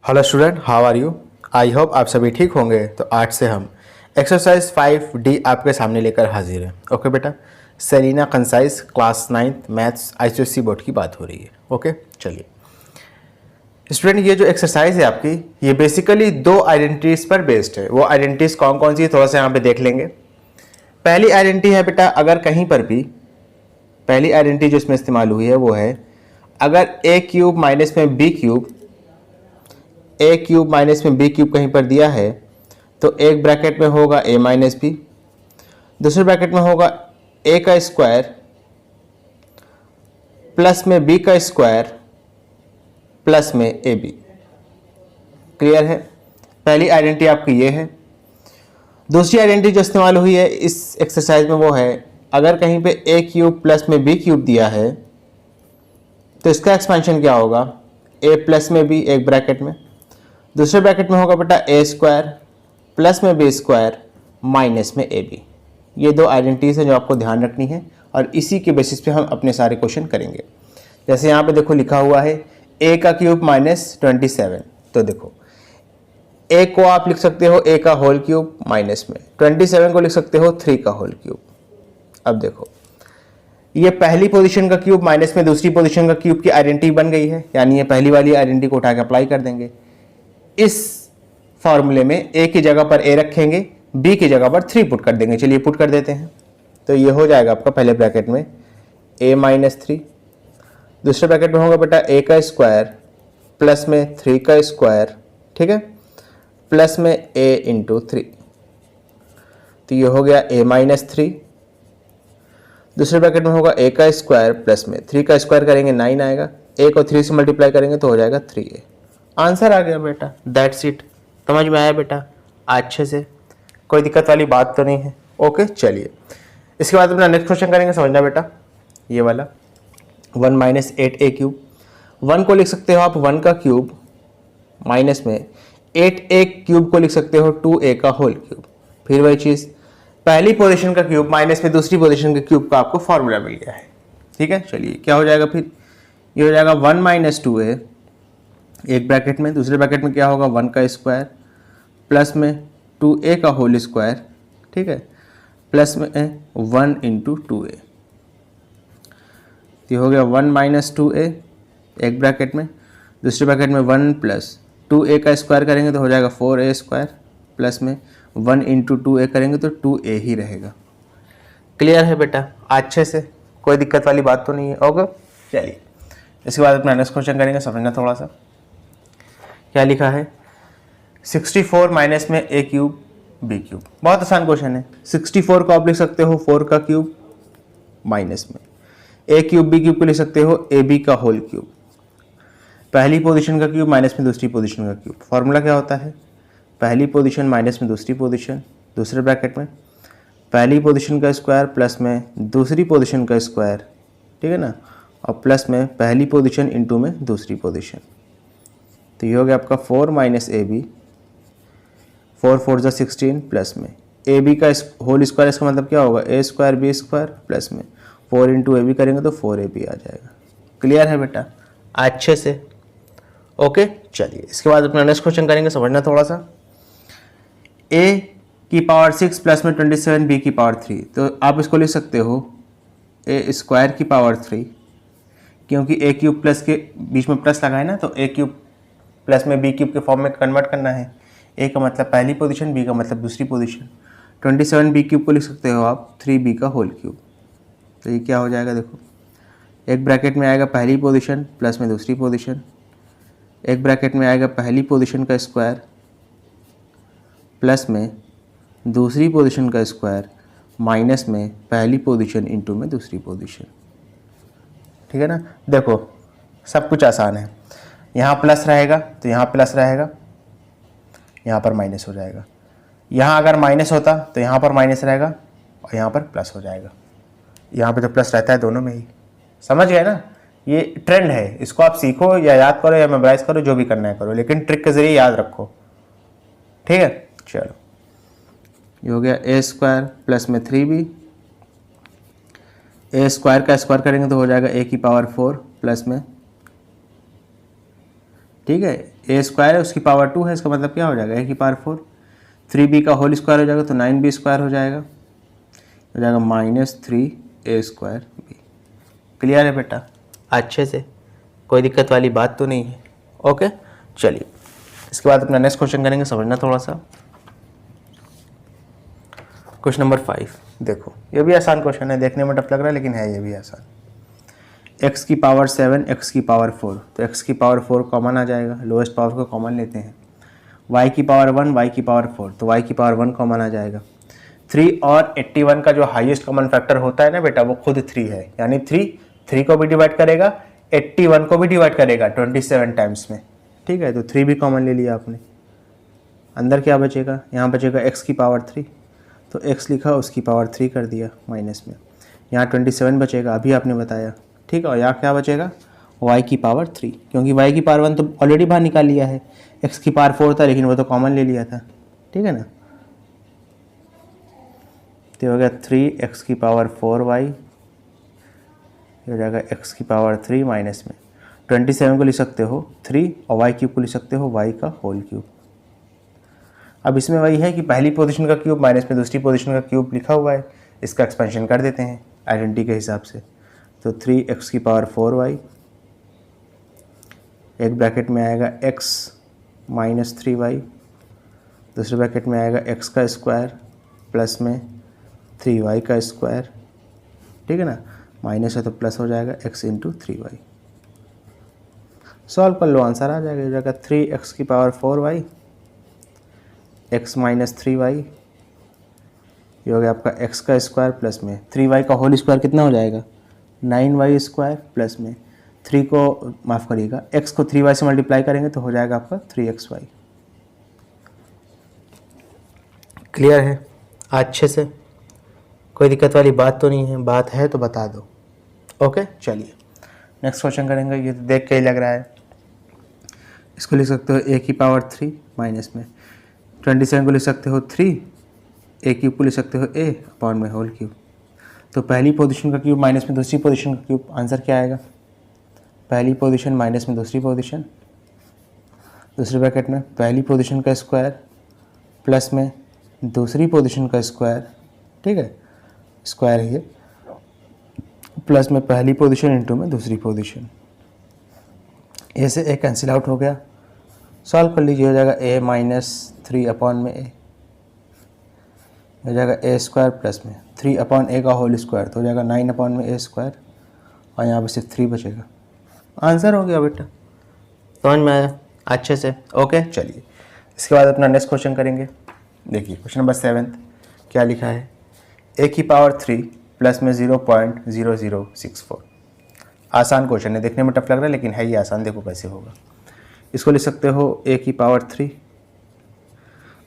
Hello student, how are you. I hope आप सभी ठीक होंगे। तो आज से हम एक्सरसाइज 5D आपके सामने लेकर हाजिर हैं। ओके बेटा, Selina concise class 9th maths ICSE board की बात हो रही है। ओके चलिए स्टूडेंट, ये जो एक्सरसाइज है आपकी, ये बेसिकली दो आइडेंटिटीज़ पर बेस्ड है। वो आइडेंटिटीज़ कौन कौन सी है थोड़ा सा यहाँ पे देख लेंगे। पहली आइडेंटिटी है बेटा, अगर कहीं पर भी पहली आइडेंटिटी जो इसमें इस्तेमाल हुई है वो है, अगर a क्यूब माइनस में b क्यूब, ए क्यूब माइनस में बी क्यूब कहीं पर दिया है तो एक ब्रैकेट में होगा ए माइनस बी, दूसरे ब्रैकेट में होगा ए का स्क्वायर प्लस में बी का स्क्वायर प्लस में ए बी। क्लियर है? पहली आइडेंटिटी आपकी ये है। दूसरी आइडेंटिटी जो इस्तेमाल हुई है इस एक्सरसाइज में वो है, अगर कहीं पे ए क्यूब प्लस में बी क्यूब दिया है तो इसका एक्सपेंशन क्या होगा, ए प्लस में बी एक ब्रैकेट में, दूसरे ब्रैकेट में होगा बेटा ए स्क्वायर प्लस में बी स्क्वायर माइनस में ए बी। ये दो आइडेंटिटीज हैं जो आपको ध्यान रखनी है और इसी के बेसिस पे हम अपने सारे क्वेश्चन करेंगे। जैसे यहाँ पे देखो लिखा हुआ है ए का क्यूब माइनस 27, तो देखो ए को आप लिख सकते हो ए का होल क्यूब माइनस में, 27 को लिख सकते हो 3 का होल क्यूब। अब देखो ये पहली पोजीशन का क्यूब माइनस में दूसरी पोजीशन का क्यूब की आइडेंटिटी बन गई है, यानी ये पहली वाली आइडेंटिटी को उठा के अप्लाई कर देंगे। इस फॉर्मूले में ए की जगह पर ए रखेंगे, बी की जगह पर 3 पुट कर देंगे। चलिए पुट कर देते हैं। तो ये हो जाएगा आपका पहले ब्रैकेट में ए माइनस 3, दूसरे ब्रैकेट में होगा बेटा ए का स्क्वायर प्लस में 3 का स्क्वायर, ठीक है, प्लस में ए इंटू 3। तो ये हो गया ए माइनस 3, दूसरे ब्रैकेट में होगा ए का स्क्वायर प्लस में 3 का स्क्वायर करेंगे 9 आएगा, ए को 3 से मल्टीप्लाई करेंगे तो हो जाएगा 3a। आंसर आ गया बेटा, दैट्स इट। समझ में आया बेटा अच्छे से, कोई दिक्कत वाली बात तो नहीं है। ओके चलिए इसके बाद अपना नेक्स्ट क्वेश्चन करेंगे। समझना बेटा ये वाला 1 माइनस 8a क्यूब, 1 को लिख सकते हो आप 1 का क्यूब माइनस में 8a क्यूब को लिख सकते हो 2a का होल क्यूब। फिर वही चीज़, पहली पोजीशन का क्यूब माइनस में दूसरी पोजीशन के क्यूब का आपको फॉर्मूला मिल गया है। ठीक है चलिए क्या हो जाएगा फिर, ये हो जाएगा 1 माइनस 2a एक ब्रैकेट में, दूसरे ब्रैकेट में क्या होगा 1 का स्क्वायर प्लस में 2a का होल स्क्वायर, ठीक है, प्लस में 1 इंटू 2a। तो हो गया 1 माइनस 2a एक ब्रैकेट में, दूसरे ब्रैकेट में 1 प्लस 2a का स्क्वायर करेंगे तो हो जाएगा 4a स्क्वायर प्लस में 1 इंटू 2a करेंगे तो 2a ही रहेगा। क्लियर है बेटा अच्छे से, कोई दिक्कत वाली बात तो नहीं है। ओके चलिए इसके बाद अपना नेक्स्ट क्वेश्चन करेंगे। समझना थोड़ा सा क्या लिखा है, 64 माइनस में ए क्यूब बी क्यूब। बहुत आसान क्वेश्चन है। 64 को आप लिख सकते हो 4 का क्यूब माइनस में ए क्यूब बी क्यूब को लिख सकते हो ए बी का होल क्यूब। पहली पोजीशन का क्यूब माइनस में दूसरी पोजीशन का क्यूब। फॉर्मूला क्या होता है, पहली पोजीशन माइनस में दूसरी पोजीशन, दूसरे ब्रैकेट में पहली पोजीशन का स्क्वायर प्लस में दूसरी पोजीशन का स्क्वायर, ठीक है ना, और प्लस में पहली पोजीशन इंटू में दूसरी पोजीशन। तो ये हो गया आपका 4 माइनस ए बी, 4 4 जा 16 प्लस में ए बी का होल स्क्वायर, इसका मतलब क्या होगा ए स्क्वायर बी स्क्वायर प्लस में 4 इंटू ए बी करेंगे तो 4ab आ जाएगा। क्लियर है बेटा अच्छे से। ओके चलिए इसके बाद अपना नेक्स्ट क्वेश्चन करेंगे। समझना थोड़ा सा, a की पावर 6 प्लस में 27 b की पावर 3। तो आप इसको लिख सकते हो a स्क्वायर की पावर 3, क्योंकि a क्यूब प्लस के बीच में प्लस लगा है ना, तो a क्यूब प्लस में बी क्यूब के फॉर्म में कन्वर्ट करना है। ए का मतलब पहली पोजीशन, बी का मतलब दूसरी पोजीशन। 27 बी क्यूब को लिख सकते हो आप 3b का होल क्यूब। तो ये क्या हो जाएगा, देखो एक ब्रैकेट में आएगा पहली पोजीशन प्लस में दूसरी पोजीशन, एक ब्रैकेट में आएगा पहली पोजीशन का स्क्वायर प्लस में दूसरी पोजीशन का स्क्वायर माइनस में पहली पोजीशन इंटू में दूसरी पोजीशन। ठीक है ना, देखो सब कुछ आसान है। यहाँ प्लस रहेगा तो यहाँ प्लस रहेगा, यहाँ पर माइनस हो जाएगा। यहाँ अगर माइनस होता तो यहाँ पर माइनस रहेगा और यहाँ पर प्लस हो जाएगा। यहाँ पे तो प्लस रहता है दोनों में ही। समझ गए ना, ये ट्रेंड है, इसको आप सीखो या याद करो या मेमोराइज करो, जो भी करना है करो, लेकिन ट्रिक के जरिए याद रखो। ठीक है चलो, ये हो गया ए स्क्वायर प्लस में 3b, ए स्क्वायर का स्क्वायर करेंगे तो हो जाएगा ए की पावर 4 प्लस में ठीक है, ए स्क्वायर है उसकी पावर 2 है, इसका मतलब क्या हो जाएगा ए की पावर 4। 3b का होल स्क्वायर हो जाएगा तो 9b स्क्वायर हो जाएगा, -3a²b। क्लियर है बेटा अच्छे से, कोई दिक्कत वाली बात तो नहीं है। ओके चलिए इसके बाद अपना नेक्स्ट क्वेश्चन करेंगे, समझना थोड़ा सा। क्वेश्चन नंबर 5 देखो, ये भी आसान क्वेश्चन है, देखने में टफ लग रहा है लेकिन है ये भी आसान। x की पावर 7 x की पावर 4, तो x की पावर 4 कॉमन आ जाएगा, लोएस्ट पावर को कॉमन लेते हैं। y की पावर 1 y की पावर 4, तो y की पावर 1 कॉमन आ जाएगा। 3 और 81 का जो हाईएस्ट कॉमन फैक्टर होता है ना बेटा, वो खुद 3 है, यानी 3 को भी डिवाइड करेगा, 81 को भी डिवाइड करेगा 27 टाइम्स में। ठीक है, तो 3 भी कॉमन ले लिया आपने। अंदर क्या बचेगा, यहाँ बचेगा x की पावर 3, तो x लिखा उसकी पावर 3 कर दिया माइनस में। यहाँ 27 बचेगा, अभी आपने बताया। ठीक है, और यहाँ क्या बचेगा y की पावर 3, क्योंकि y की पावर 1 तो ऑलरेडी बाहर निकाल लिया है, x की पावर 4 था लेकिन वो तो कॉमन ले लिया था। ठीक है ना, तो हो गया 3x की पावर 4y, हो जाएगा x की पावर 3 माइनस में 27 को लिख सकते हो 3 और y क्यूब को लिख सकते हो y का होल क्यूब। अब इसमें वही है कि पहली पोजीशन का क्यूब माइनस में दूसरी पोजीशन का क्यूब लिखा हुआ है, इसका एक्सपेंशन कर देते हैं आइडेंटिटी के हिसाब से। तो 3x की पावर 4y, एक ब्रैकेट में आएगा x माइनस 3y, दूसरे ब्रैकेट में आएगा x का स्क्वायर प्लस में 3y का स्क्वायर। ठीक है ना, माइनस है तो प्लस हो जाएगा x इंटू 3y। सॉल्व कर लो, आंसर आ जाएगा, हो जाएगा 3x की power 4y, x minus 3y, ये हो गया आपका x का स्क्वायर प्लस में 3y का होल स्क्वायर कितना हो जाएगा 9y स्क्वायर प्लस में 3 को माफ़ करिएगा x को 3y से मल्टीप्लाई करेंगे तो हो जाएगा आपका 3xy। क्लियर है अच्छे से, कोई दिक्कत वाली बात तो नहीं है, बात है तो बता दो। ओके चलिए नेक्स्ट क्वेश्चन करेंगे। ये तो देख के ही लग रहा है, इसको लिख सकते हो a की पावर 3 माइनस में 27 को लिख सकते हो 3, a क्यूब को लिख सकते हो a अपॉन में होल क्यूब। तो पहली पोजीशन का क्यूब माइनस में दूसरी पोजीशन का क्यूब, आंसर क्या आएगा, पहली पोजीशन माइनस में दूसरी पोजीशन, दूसरे ब्रैकेट में पहली पोजीशन का स्क्वायर प्लस में दूसरी पोजीशन का स्क्वायर। ठीक है, स्क्वायर है ये, प्लस में पहली पोजीशन इंटू में दूसरी पोजीशन। ए से ए कैंसिल आउट हो गया, सॉल्व कर लीजिए, हो जाएगा a माइनस 3 अपॉन में a, हो जाएगा a स्क्वायर प्लस में 3 अपॉन a का होल स्क्वायर, तो हो जाएगा 9 अपॉन में a स्क्वायर, और यहाँ पे सिर्फ 3 बचेगा। आंसर हो गया बेटा, समझ में आया अच्छे से। ओके चलिए इसके बाद अपना नेक्स्ट क्वेश्चन करेंगे। देखिए क्वेश्चन नंबर 7 क्या लिखा है, a की पावर 3 प्लस में 0.0064। आसान क्वेश्चन है, देखने में टफ लग रहा है लेकिन है ये आसान, देखो कैसे होगा। इसको लिख सकते हो a की पावर 3।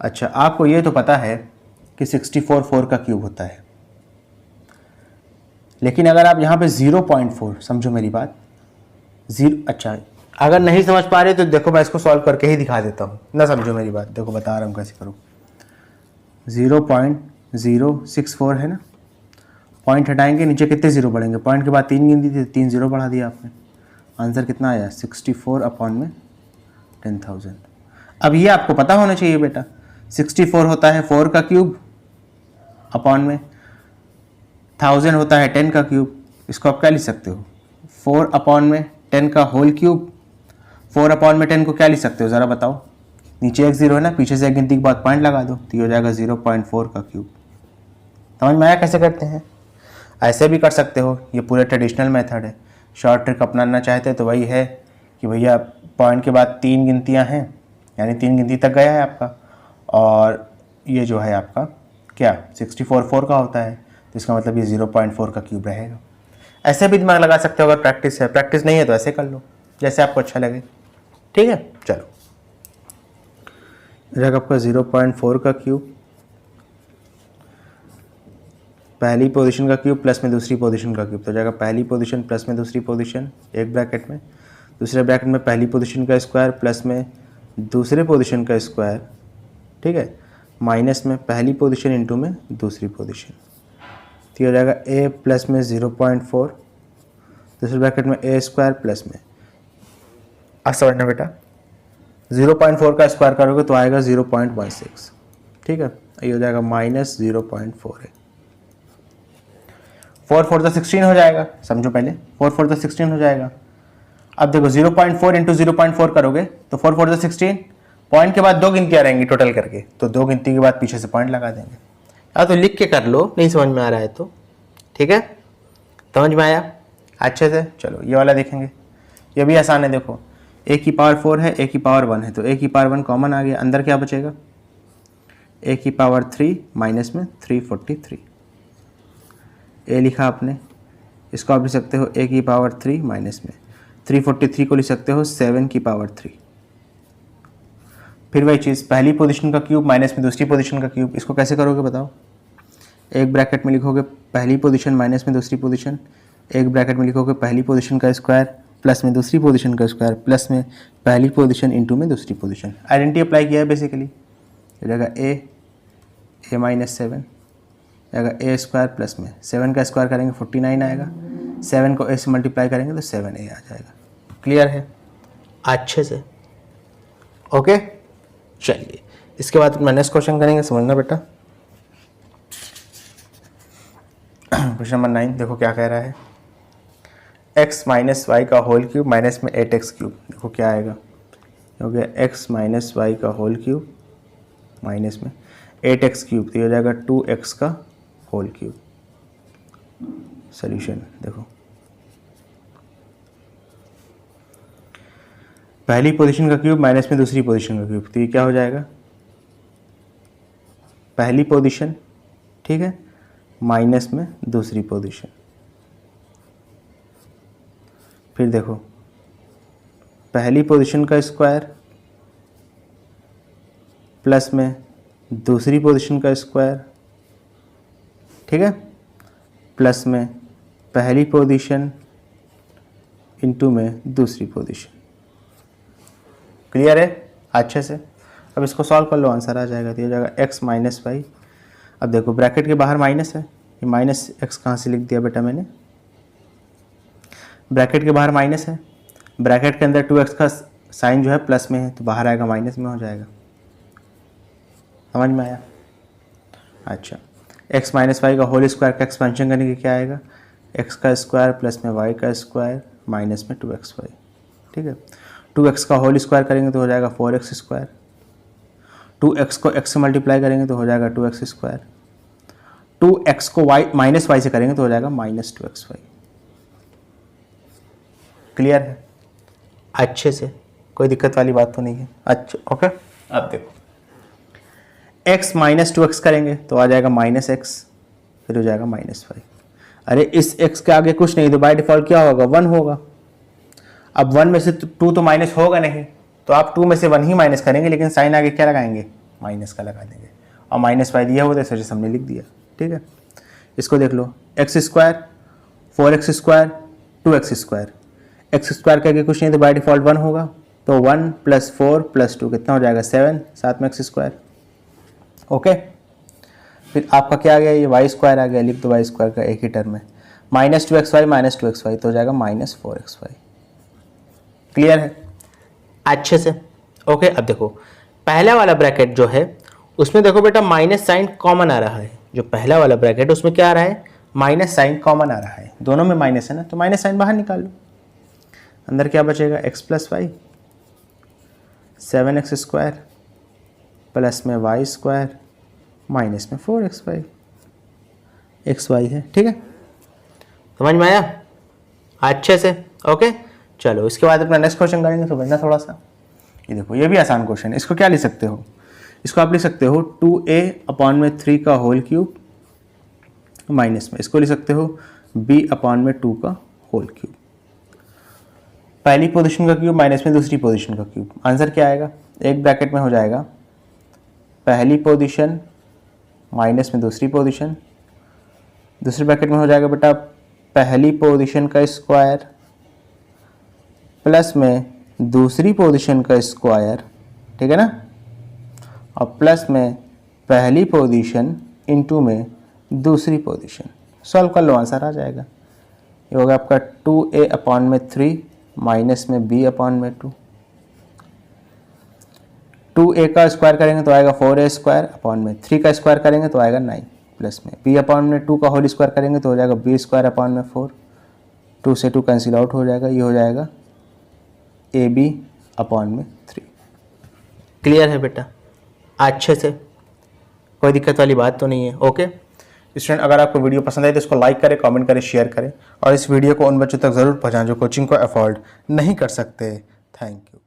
अच्छा आपको ये तो पता है कि 64 4 का क्यूब होता है, लेकिन अगर आप यहाँ पे 0.4, समझो मेरी बात, अच्छा अगर नहीं समझ पा रहे तो देखो मैं इसको सॉल्व करके ही दिखा देता हूँ ना, समझो मेरी बात, देखो बता रहा हूँ कैसे करूँ। 0.064 है ना, पॉइंट हटाएंगे नीचे कितने जीरो बढ़ेंगे, पॉइंट के बाद 3 गिन दी थी, 3 जीरो बढ़ा दिया आपने, आंसर कितना आया 64 अपॉन में 10,000। अब ये आपको पता होना चाहिए बेटा, 64 होता है 4 का क्यूब अपॉन में 1000 होता है 10 का क्यूब। इसको आप क्या लिख सकते हो 4 अपॉन में 10 का होल क्यूब। 4 अपॉन में 10 को क्या लिख सकते हो ज़रा बताओ, नीचे एक जीरो है ना, पीछे से एक गिनती के बाद पॉइंट लगा दो, तो ये हो जाएगा 0.4 का क्यूब। समझ में आया कैसे करते हैं, ऐसे भी कर सकते हो, ये पूरे ट्रेडिशनल मेथड है। शॉर्ट ट्रिक अपनाना चाहते हैं तो वही है कि भैया पॉइंट के बाद 3 गिनतियाँ हैं, यानी 3 गिनती तक गया है आपका, और ये जो है आपका क्या 64 4 का होता है, तो इसका मतलब ये 0.4 का क्यूब रहेगा। ऐसे भी दिमाग लगा सकते हो अगर प्रैक्टिस है, प्रैक्टिस नहीं है तो ऐसे कर लो जैसे आपको अच्छा लगे। ठीक है चलो, रहेगा आपका 0.4 का क्यूब, पहली पोजीशन का क्यूब प्लस में दूसरी पोजीशन का क्यूब, तो जाएगा पहली पोजीशन प्लस में दूसरी पोजीशन एक ब्रैकेट में, दूसरे ब्रैकेट में पहली पोजीशन का स्क्वायर प्लस में दूसरे पोजीशन का स्क्वायर। ठीक है, माइनस में पहली पोजीशन इंटू में दूसरी पोजीशन, तो ये हो जाएगा a प्लस में 0.4, दूसरे ब्रैकेट में a स्क्वायर प्लस में, आज समझना बेटा 0.4 का स्क्वायर करोगे तो आएगा 0.16, ठीक है, ये हो जाएगा -0.4 है। 4 4 तो 16 हो जाएगा, समझो पहले 4 4 तो 16 हो जाएगा। अब देखो 0.4 इंटू 0.4 करोगे तो 4 4 तो 16, पॉइंट के बाद 2 गिनतियाँ रहेंगी टोटल करके, तो 2 गिनती के बाद पीछे से पॉइंट लगा देंगे। या तो लिख के कर लो, नहीं समझ में आ रहा है तो, ठीक है, समझ में आया अच्छे से। चलो ये वाला देखेंगे, ये भी आसान है। देखो a की पावर 4 है, a की पावर 1 है, तो a की पावर 1 कॉमन आ गया, अंदर क्या बचेगा, a की पावर 3 माइनस में 343, a लिखा आपने, इसको आप लिख सकते हो a की पावर 3 माइनस में 343 को लिख सकते हो 7 की पावर 3। फिर वही चीज़, पहली पोजीशन का क्यूब माइनस में दूसरी पोजीशन का क्यूब, इसको कैसे करोगे बताओ। एक ब्रैकेट में लिखोगे पहली पोजीशन माइनस में दूसरी पोजीशन, एक ब्रैकेट में लिखोगे पहली पोजीशन का स्क्वायर प्लस में दूसरी पोजीशन का स्क्वायर प्लस में पहली पोजीशन इंटू में दूसरी पोजीशन। आइडेंटिटी अप्लाई किया है बेसिकली, हो जाएगा a माइनस 7 जाएगा a स्क्वायर प्लस में 7 का स्क्वायर करेंगे 49 आएगा, 7 को a से मल्टीप्लाई करेंगे तो 7a आ जाएगा। क्लियर है अच्छे से, ओके। चलिए इसके बाद अपना नेक्स्ट क्वेश्चन करेंगे, समझना बेटा। क्वेश्चन नंबर 9 देखो क्या कह रहा है, x माइनस वाई का होल क्यूब माइनस में 8x क्यूब। देखो क्या आएगा, हो गया x माइनस वाई का होल क्यूब माइनस में 8x क्यूब, तो ये हो जाएगा 2x का होल क्यूब। सॉल्यूशन देखो, पहली पोजीशन का क्यूब माइनस में दूसरी पोजीशन का क्यूब, तो ये क्या हो जाएगा, पहली पोजीशन, ठीक है, माइनस में दूसरी पोजीशन। फिर देखो पहली पोजीशन का स्क्वायर प्लस में दूसरी पोजीशन का स्क्वायर, ठीक है, प्लस में पहली पोजीशन इंटू में दूसरी पोजीशन। क्लियर है अच्छे से। अब इसको सॉल्व कर लो, आंसर आ जाएगा, तो ये जाएगा x माइनस वाई। अब देखो ब्रैकेट के बाहर माइनस है, ये माइनस x कहाँ से लिख दिया बेटा मैंने, ब्रैकेट के बाहर माइनस है, ब्रैकेट के अंदर 2x का साइन जो है प्लस में है, तो बाहर आएगा माइनस में हो जाएगा। समझ में आया अच्छा। x माइनस वाई का होल स्क्वायर का एक्सपेंशन करने के क्या आएगा, x का स्क्वायर प्लस में y का स्क्वायर माइनस में 2xy, ठीक है। 2x का होल स्क्वायर करेंगे तो हो जाएगा 4x स्क्वायर, 2x को x से मल्टीप्लाई करेंगे तो हो जाएगा 2x स्क्वायर, 2x को y माइनस वाई से करेंगे तो हो जाएगा माइनस 2xy। क्लियर है अच्छे से, कोई दिक्कत वाली बात तो नहीं है। अच्छा ओके। अब देखो x माइनस 2x करेंगे तो आ जाएगा माइनस x, फिर हो जाएगा माइनस वाई। अरे इस x के आगे कुछ नहीं, तो बाय डिफॉल्ट क्या होगा, 1 होगा। अब 1 में से 2 तो माइनस होगा नहीं, तो आप 2 में से 1 ही माइनस करेंगे, लेकिन साइन आगे क्या लगाएंगे, माइनस का लगा देंगे, और माइनस वाई दिया हुआ था इस वजह से हमने लिख दिया, ठीक है। इसको देख लो, x square 4x square 2x square, x square के आगे कुछ नहीं तो बाय डिफॉल्ट 1 होगा, तो 1 प्लस 4 प्लस 2 कितना हो जाएगा 7, साथ में x स्क्वायर, ओके। फिर आपका क्या आ गया, ये वाई स्क्वायर आ गया, लिख दो वाई स्क्वायर का एक ही टर्म में, माइनस 2xy माइनस 2xy, तो हो जाएगा माइनस 4xy। क्लियर है अच्छे से, ओके। अब देखो पहला वाला ब्रैकेट जो है उसमें देखो बेटा माइनस साइन कॉमन आ रहा है, जो पहला वाला ब्रैकेट उसमें क्या आ रहा है, माइनस साइन कॉमन आ रहा है, दोनों में माइनस है ना, तो माइनस साइन बाहर निकाल लो, अंदर क्या बचेगा x plus y 7x square plus में y स्क्वायर माइनस में 4xy, xy है, ठीक है। समझ में आया अच्छे से, ओके। चलो इसके बाद अपना नेक्स्ट क्वेश्चन करेंगे, तो बनना थोड़ा सा, ये देखो ये भी आसान क्वेश्चन है। इसको क्या लिख सकते हो, इसको आप लिख सकते हो 2a अपॉन में 3 का होल क्यूब माइनस में, इसको लिख सकते हो b अपॉन में 2 का होल क्यूब। पहली पोजीशन का क्यूब माइनस में दूसरी पोजीशन का क्यूब, आंसर क्या आएगा, एक ब्रैकेट में हो जाएगा पहली पोजीशन माइनस में दूसरी पोजीशन, दूसरे ब्रैकेट में हो जाएगा बेटा पहली पोजीशन का स्क्वायर प्लस में दूसरी पोजीशन का स्क्वायर, ठीक है ना, और प्लस में पहली पोजीशन इंटू में दूसरी पोजीशन। सॉल्व कर लो, आंसर आ जाएगा। ये होगा आपका 2a अपॉन में 3 माइनस में b अपॉन में 2। 2a का स्क्वायर करेंगे तो आएगा 4a स्क्वायर अपॉन में 3 का स्क्वायर करेंगे तो आएगा 9 प्लस में b अपॉन में 2 का होल स्क्वायर करेंगे तो हो जाएगा b स्क्वायर अपॉन में 4, 2 से 2 कैंसिल आउट हो जाएगा, ये हो जाएगा ab अपॉन में 3। क्लियर है बेटा? अच्छे से, कोई दिक्कत वाली बात तो नहीं है। ओके स्टूडेंट, अगर आपको वीडियो पसंद आए तो इसको लाइक करें, कमेंट करें, शेयर करें और इस वीडियो को उन बच्चों तक ज़रूर पहुंचाएं जो कोचिंग को अफोर्ड नहीं कर सकते। Thank you.